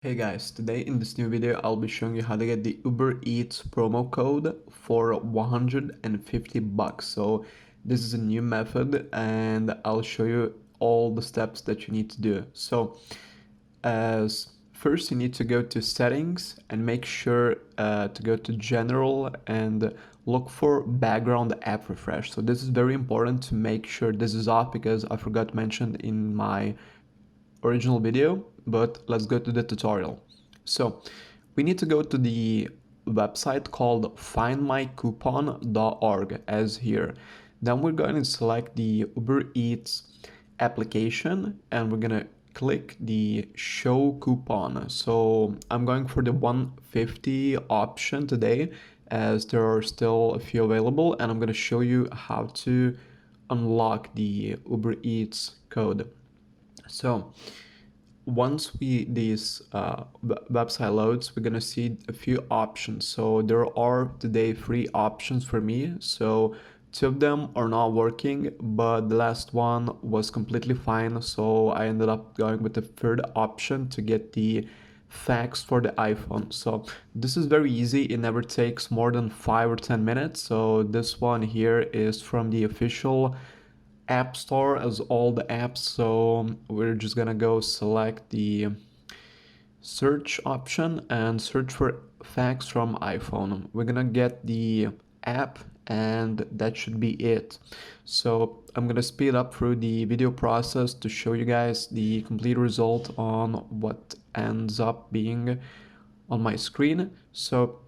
Hey guys, today in this new video I'll be showing you how to get the Uber Eats promo code for 150 bucks. So this is a new method and I'll show you all the steps that you need to do. So as first you need to go to settings and make sure to go to general and look for background app refresh. So this is very important to make sure this is off because I forgot to mention in my original video, but let's go to the tutorial. So we need to go to the website called findmycoupon.org as here. Then we're going to select the Uber Eats application and we're going to click the show coupon. So I'm going for the 150 option today as there are still a few available, and I'm going to show you how to unlock the Uber Eats code. So once this website loads, we're gonna see a few options. So there are today 3 options for me. So 2 of them are not working, but the last one was completely fine. So I ended up going with the 3rd option to get the facts for the iPhone. So this is very easy. It never takes more than 5 or 10 minutes. So this one here is from the official App Store as all the apps. So we're just gonna go select the search option and search for facts from iPhone. We're gonna get the app and that should be it. So I'm gonna speed up through the video process to show you guys the complete result on what ends up being on my screen. So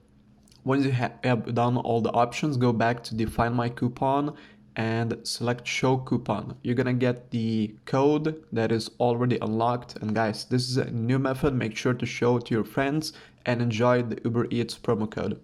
once you have done all the options, go back to the Find My Coupon and select Show Coupon. You're gonna get the code that is already unlocked. And guys, this is a new method. Make sure to show it to your friends and enjoy the Uber Eats promo code.